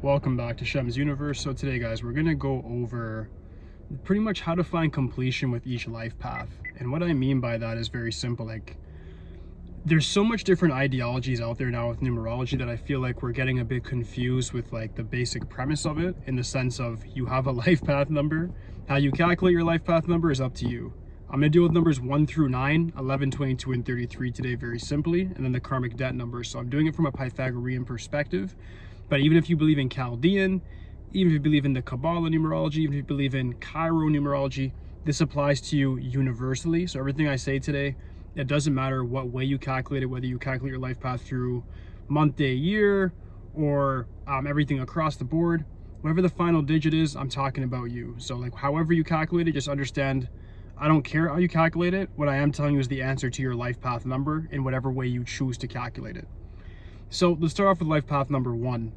Welcome back to Shem's Universe. So today, guys, we're going to go over pretty much how to find completion with each life path. And what I mean by that is very simple. Like, there's so much different ideologies out there now with numerology that I feel like we're getting a bit confused with like the basic premise of it, in the sense of you have a life path number. How you calculate your life path number is up to you. I'm going to deal with numbers 1 through 9, 11, 22, and 33 today very simply, and then the karmic debt numbers. So I'm doing it from a Pythagorean perspective. But even if you believe in Chaldean, even if you believe in the Kabbalah numerology, even if you believe in Cairo numerology, this applies to you universally. So everything I say today, it doesn't matter what way you calculate it, whether you calculate your life path through month, day, year, or everything across the board. Whatever the final digit is, I'm talking about you. So like however you calculate it, just understand, I don't care how you calculate it. What I am telling you is the answer to your life path number in whatever way you choose to calculate it. So let's start off with life path number 1.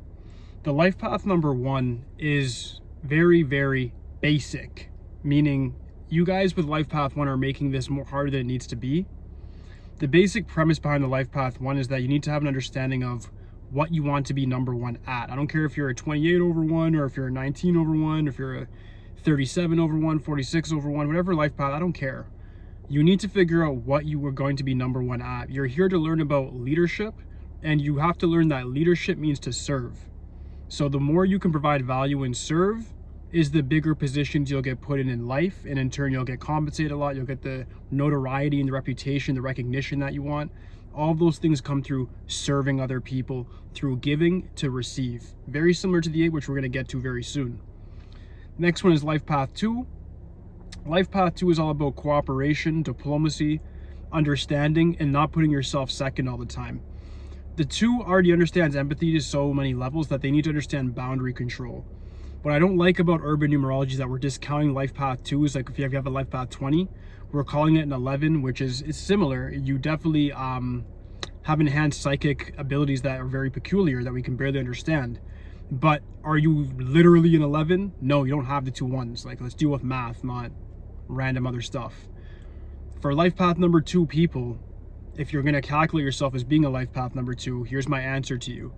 The life path number 1 is very, very basic, meaning you guys with life path 1 are making this more harder than it needs to be. The basic premise behind the life path 1 is that you need to have an understanding of what you want to be number 1 at. I don't care if you're a 28 over 1, or if you're a 19 over 1, or if you're a 37 over 1, 46 over 1, whatever life path, I don't care. You need to figure out what you are going to be number 1 at. You're here to learn about leadership, and you have to learn that leadership means to serve. So the more you can provide value and serve is the bigger positions you'll get put in life, and in turn you'll get compensated a lot. You'll get the notoriety and the reputation, the recognition that you want. All of those things come through serving other people, through giving to receive. Very similar to the 8, which we're going to get to very soon. Next one is life path 2. Life path 2 is all about cooperation, diplomacy, understanding, and not putting yourself second all the time. The 2 already understands empathy to so many levels that they need to understand boundary control. What I don't like about urban numerology is that we're discounting life path 2. Is like if you have a life path 20, we're calling it an 11, which is similar. You definitely have enhanced psychic abilities that are very peculiar that we can barely understand. But are you literally an 11? No, you don't have the 2 1s. Like, let's deal with math, not random other stuff. For life path number 2 people, if you're going to calculate yourself as being a life path number 2, here's my answer to you.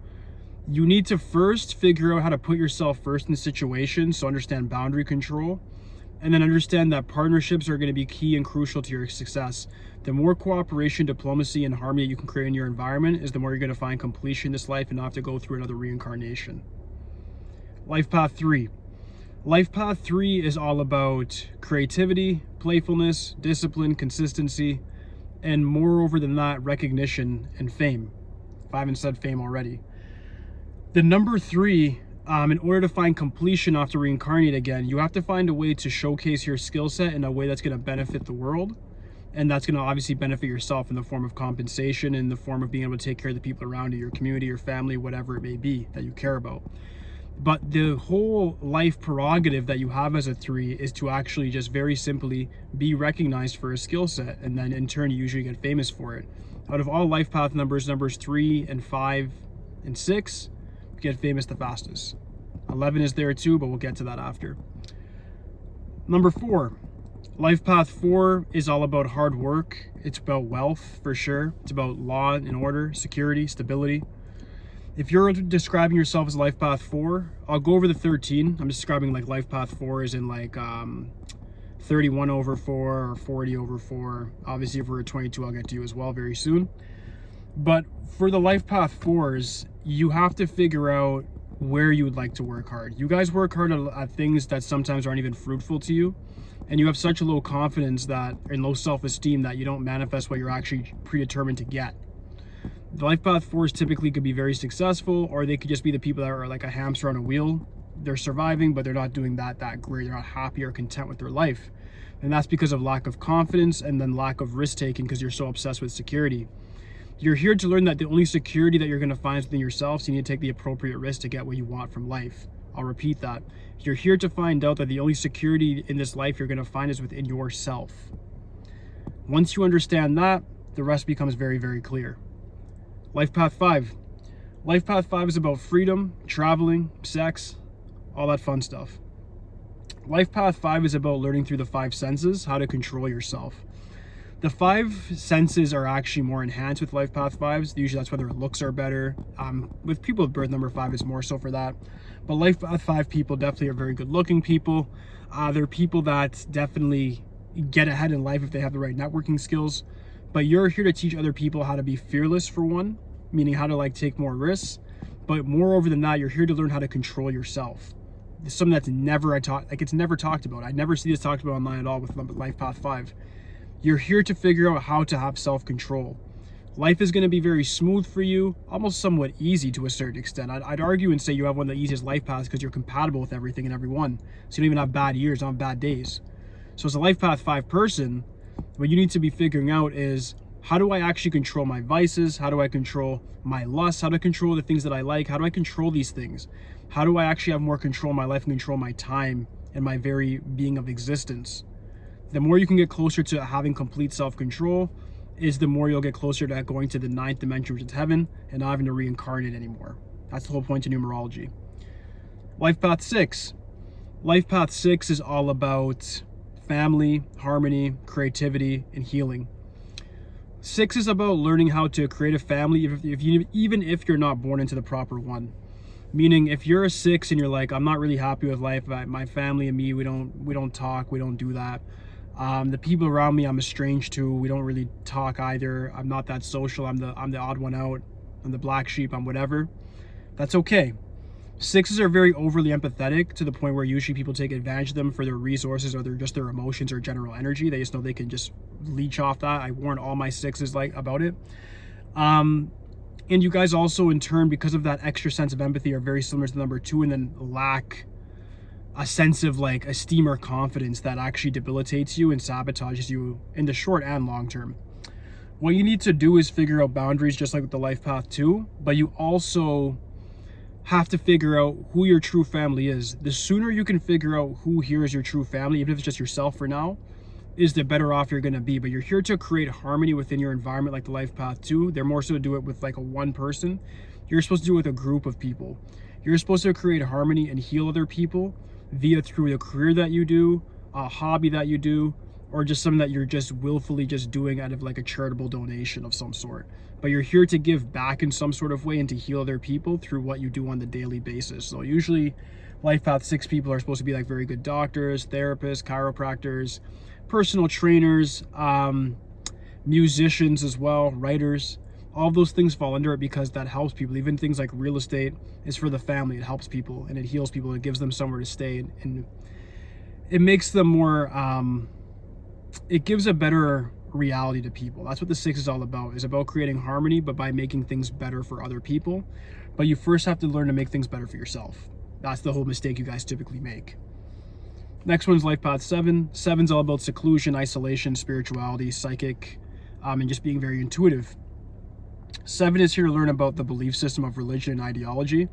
You need to first figure out how to put yourself first in situations, so understand boundary control, and then understand that partnerships are going to be key and crucial to your success. The more cooperation, diplomacy, and harmony you can create in your environment is the more you're going to find completion in this life and not have to go through another reincarnation. Life path 3. Life path 3 is all about creativity, playfulness, discipline, consistency, and moreover than that, recognition and fame. If I haven't said fame already. The number 3, in order to find completion after reincarnate again, you have to find a way to showcase your skill set in a way that's going to benefit the world. And that's going to obviously benefit yourself in the form of compensation, in the form of being able to take care of the people around you, your community, your family, whatever it may be that you care about. But the whole life prerogative that you have as a 3 is to actually just very simply be recognized for a skill set, and then in turn you usually get famous for it. Out of all life path numbers 3 and 5 and 6 get famous the fastest. 11 is there too, but we'll get to that after. Number 4. Life path 4 is all about hard work. It's about wealth for sure. It's about law and order, security, stability. If you're describing yourself as life path 4, I'll go over the 13. I'm describing like life path 4 is in like 31 over 4 or 40 over 4. Obviously, if we're at 22, I'll get to you as well very soon. But for the life path 4s, you have to figure out where you would like to work hard. You guys work hard at things that sometimes aren't even fruitful to you. And you have such a low confidence that, and low self-esteem, that you don't manifest what you're actually predetermined to get. The life path 4s typically could be very successful, or they could just be the people that are like a hamster on a wheel. They're surviving, but they're not doing that great. They're not happy or content with their life. And that's because of lack of confidence and then lack of risk-taking, because you're so obsessed with security. You're here to learn that the only security that you're going to find is within yourself, so you need to take the appropriate risk to get what you want from life. I'll repeat that. You're here to find out that the only security in this life you're going to find is within yourself. Once you understand that, the rest becomes very, very clear. Life path 5. Life path 5 is about freedom, traveling, sex, all that fun stuff. Life path 5 is about learning through the 5 senses how to control yourself. The 5 senses are actually more enhanced with Life Path 5s. Usually that's why their looks are better. With people with birth number 5, it's more so for that. But Life Path 5 people definitely are very good looking people. They're people that definitely get ahead in life if they have the right networking skills. But you're here to teach other people how to be fearless, for one, meaning how to like take more risks. But moreover than that, you're here to learn how to control yourself. It's something that's it's never talked about. I never see this talked about online at all with Life Path 5. You're here to figure out how to have self-control. Life is going to be very smooth for you, almost somewhat easy to a certain extent. I'd argue and say you have one of the easiest life paths because you're compatible with everything and everyone. So you don't even have bad years, don't have bad days. So as a Life Path 5 person, what you need to be figuring out is, how do I actually control my vices? How do I control my lusts? How do I control the things that I like? How do I control these things? How do I actually have more control in my life and control my time and my very being of existence? The more you can get closer to having complete self-control is the more you'll get closer to going to the 9th dimension, which is heaven, and not having to reincarnate anymore. That's the whole point of numerology. Life Path 6. Life Path 6 is all about family, harmony, creativity, and healing. 6 is about learning how to create a family even if you're not born into the proper one. Meaning if you're a 6 and you're like, I'm not really happy with life, my family and me, we don't talk, we don't do that. The people around me I'm estranged to, we don't really talk either. I'm not that social, I'm the odd one out, I'm the black sheep, I'm whatever. That's okay. 6s are very overly empathetic to the point where usually people take advantage of them for their resources or their emotions or general energy. They just know they can just leech off that. I warn all my 6s about it. And you guys also in turn, because of that extra sense of empathy, are very similar to the number 2 and then lack a sense of like esteem or confidence that actually debilitates you and sabotages you in the short and long term. What you need to do is figure out boundaries, just like with the Life Path 2, but you also have to figure out who your true family is. The sooner you can figure out who here is your true family, even if it's just yourself for now, is the better off you're going to be. But you're here to create harmony within your environment, like the Life Path 2. They're more so to do it with like a one person. You're supposed to do it with a group of people. You're supposed to create harmony and heal other people through the career that you do, a hobby that you do, or just something that you're just willfully just doing out of like a charitable donation of some sort. But you're here to give back in some sort of way and to heal other people through what you do on the daily basis. So usually Life Path 6 people are supposed to be like very good doctors, therapists, chiropractors, personal trainers, musicians as well, writers. All those things fall under it because that helps people. Even things like real estate is for the family. It helps people and it heals people. It gives them somewhere to stay and it makes them more, it gives a better reality to people. That's what the 6 is all about. It's about creating harmony, but by making things better for other people. But you first have to learn to make things better for yourself. That's the whole mistake you guys typically make. Next one's Life Path 7. 7's all about seclusion, isolation, spirituality, psychic, and just being very intuitive. 7 is here to learn about the belief system of religion and ideology.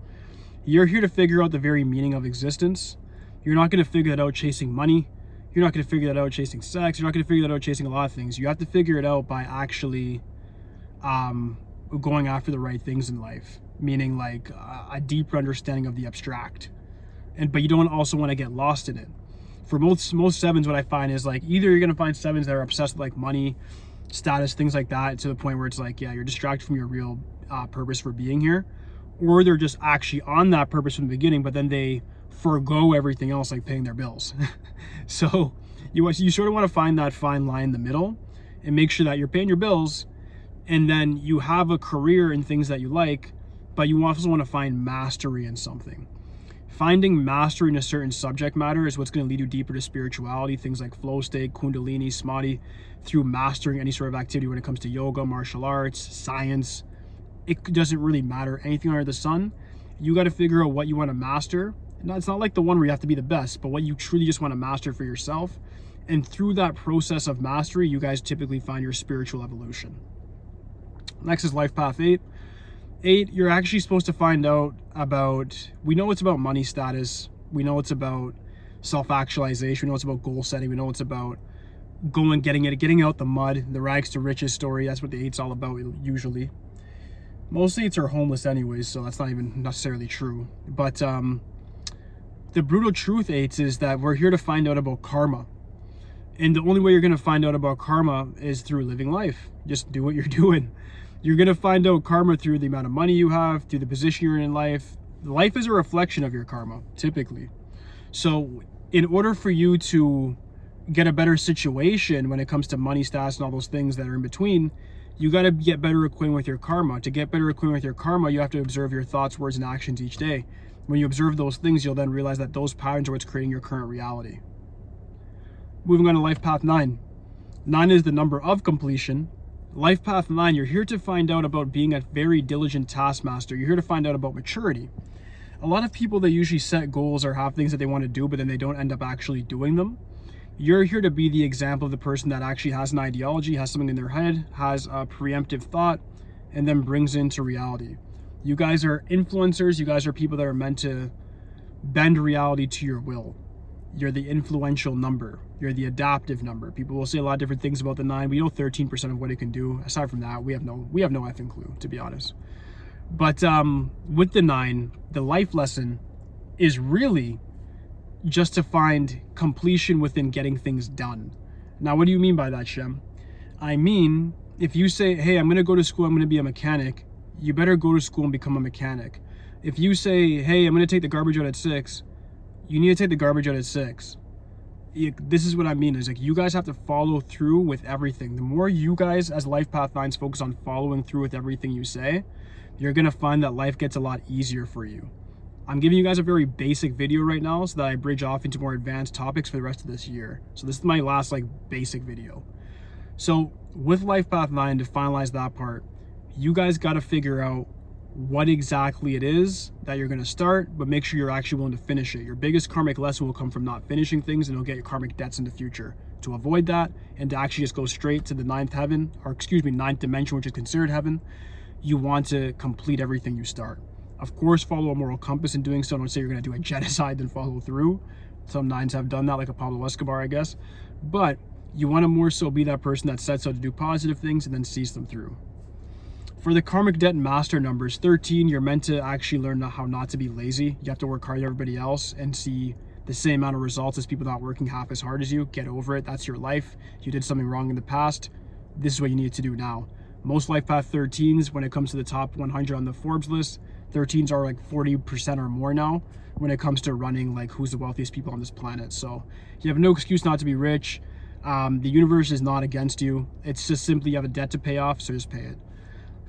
You're here to figure out the very meaning of existence. You're not going to figure that out chasing money. You're not going to figure that out chasing sex. You're not going to figure that out chasing a lot of things. You have to figure it out by actually going after the right things in life, meaning like a deeper understanding of the abstract. But you don't also want to get lost in it. For most 7s, what I find is like either you're going to find 7s that are obsessed with like money, status, things like that, to the point where it's like, yeah, you're distracted from your real purpose for being here, or they're just actually on that purpose from the beginning, but then they forego everything else, like paying their bills. So you sort of want to find that fine line in the middle and make sure that you're paying your bills and then you have a career in things that you like, but you also want to find mastery in something. Finding mastery in a certain subject matter is what's going to lead you deeper to spirituality, things like flow state, kundalini, samadhi, through mastering any sort of activity when it comes to yoga, martial arts, science. It doesn't really matter. Anything under the sun, you got to figure out what you want to master. And it's not like the one where you have to be the best, but what you truly just want to master for yourself. And through that process of mastery, you guys typically find your spiritual evolution. Next is Life Path 8. 8, you're actually supposed to find out about, we know it's about money status, we know it's about self-actualization, we know it's about goal setting, we know it's about getting out the mud, the rags to riches story. That's what the 8's all about usually. Most 8s are homeless anyways, so that's not even necessarily true. But the brutal truth, 8s, is that we're here to find out about karma. And the only way you're going to find out about karma is through living life. Just do what you're doing. You're going to find out karma through the amount of money you have, through the position you're in life. Life is a reflection of your karma, typically. So in order for you to get a better situation when it comes to money, status, and all those things that are in between, you got to get better acquainted with your karma. To get better acquainted with your karma, you have to observe your thoughts, words, and actions each day. When you observe those things, you'll then realize that those patterns are what's creating your current reality. Moving on to Life Path 9. 9 is the number of completion. Life Path 9, you're here to find out about being a very diligent taskmaster. You're here to find out about maturity. A lot of people that usually set goals or have things that they want to do, but then they don't end up actually doing them. You're here to be the example of the person that actually has an ideology, has something in their head, has a preemptive thought, and then brings it into reality. You guys are influencers. You guys are people that are meant to bend reality to your will. You're the influential number. You're the adaptive number. People will say a lot of different things about the 9. We know 13% of what it can do. Aside from that, we have no effing clue, to be honest. But with the 9, the life lesson is really just to find completion within getting things done. Now, what do you mean by that, Shem? I mean, if you say, hey, I'm going to go to school, I'm going to be a mechanic, you better go to school and become a mechanic. If you say, hey, I'm going to take the garbage out at 6, you need to take the garbage out at 6. This is what I mean, is like, you guys have to follow through with everything. The more you guys as Life Path 9s focus on following through with everything you say, you're going to find that life gets a lot easier for you. I'm giving you guys a very basic video right now so that I bridge off into more advanced topics for the rest of this year. So this is my last basic video. So with Life Path 9, to finalize that part, you guys got to figure out what exactly it is that you're going to start, but make sure you're actually willing to finish it. Your biggest karmic lesson will come from not finishing things, and it'll get your karmic debts in the future. To avoid that and to actually just go straight to the ninth dimension, which is considered heaven, you want to complete everything you start. Of course, follow a moral compass in doing so. Don't say you're going to do a genocide then follow through. Some 9s have done that, like a Pablo Escobar, I guess. But you want to more so be that person that sets out to do positive things and then sees them through. For the karmic debt master numbers, 13, you're meant to actually learn how not to be lazy. You have to work hard at everybody else and see the same amount of results as people not working half as hard as you. Get over it. That's your life. You did something wrong in the past. This is what you need to do now. Most Life Path 13s, when it comes to the top 100 on the Forbes list, 13s are like 40% or more now when it comes to running who's the wealthiest people on this planet. So you have no excuse not to be rich. The universe is not against you. It's just simply you have a debt to pay off, so just pay it.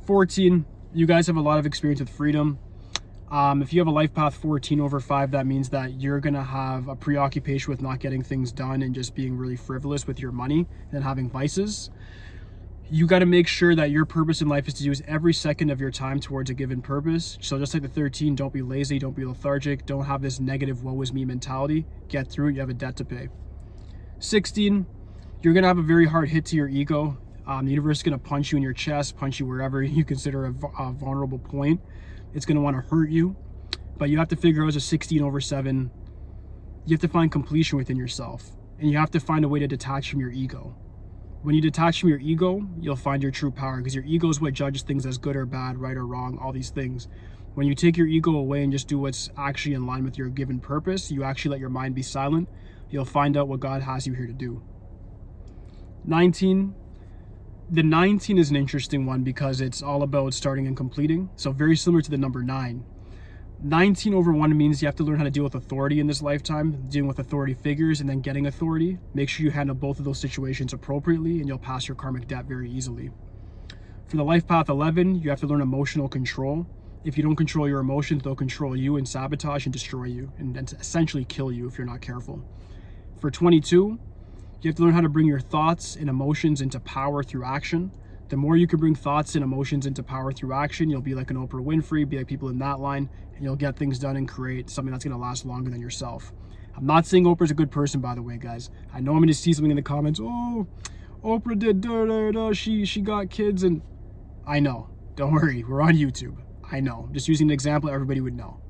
14, you guys have a lot of experience with freedom. If you have a Life Path 14 over 5, that means that you're gonna have a preoccupation with not getting things done and just being really frivolous with your money and having vices. You got to make sure that your purpose in life is to use every second of your time towards a given purpose. So just like the 13, don't be lazy, don't be lethargic, don't have this negative woe is me mentality. Get through it, you have a debt to pay. 16, you're going to have a very hard hit to your ego. The universe is going to punch you in your chest, punch you wherever you consider a vulnerable point. It's going to want to hurt you. But you have to figure out as a 16 over 7, you have to find completion within yourself. And you have to find a way to detach from your ego. When you detach from your ego, you'll find your true power, because your ego is what judges things as good or bad, right or wrong, all these things. When you take your ego away and just do what's actually in line with your given purpose, you actually let your mind be silent, you'll find out what God has you here to do. 19. The 19 is an interesting one because it's all about starting and completing. So very similar to the number 9. 19 over 1 means you have to learn how to deal with authority in this lifetime, dealing with authority figures and then getting authority. Make sure you handle both of those situations appropriately and you'll pass your karmic debt very easily. For the Life Path 11, you have to learn emotional control. If you don't control your emotions, they'll control you and sabotage and destroy you and essentially kill you if you're not careful. For 22, you have to learn how to bring your thoughts and emotions into power through action. The more you can bring thoughts and emotions into power through action, you'll be like an Oprah Winfrey, be like people in that line, and you'll get things done and create something that's going to last longer than yourself. I'm not saying Oprah's a good person, by the way, guys. I know I'm going to see something in the comments, oh, Oprah did da-da-da, she got kids, and I know. Don't worry, we're on YouTube. I know. I'm just using an example everybody would know.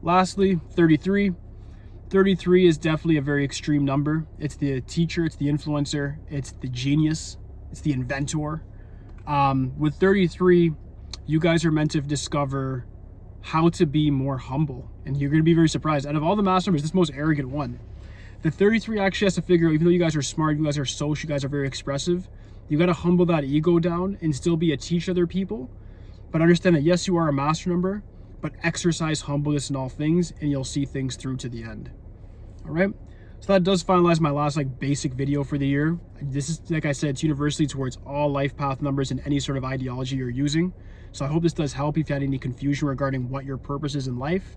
Lastly, 33. 33 is definitely a very extreme number. It's the teacher, it's the influencer, it's the genius, it's the inventor. With 33, you guys are meant to discover how to be more humble. And you're going to be very surprised. Out of all the master numbers, this is the most arrogant one. The 33 actually has to figure out, even though you guys are smart, you guys are social, you guys are very expressive, you got to humble that ego down and still be a teach other people. But understand that yes, you are a master number, but exercise humbleness in all things and you'll see things through to the end. All right. So that does finalize my last like basic video for the year. This is, like I said, it's universally towards all life path numbers and any sort of ideology you're using. So I hope this does help if you had any confusion regarding what your purpose is in life.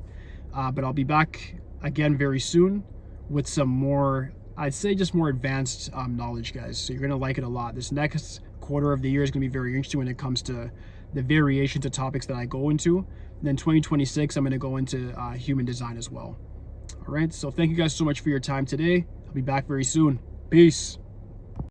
But I'll be back again very soon with some more, I'd say just more advanced knowledge, guys. So you're going to like it a lot. This next quarter of the year is going to be very interesting when it comes to the variations of topics that I go into. And then 2026, I'm going to go into human design as well. All right, so thank you guys so much for your time today. I'll be back very soon. Peace.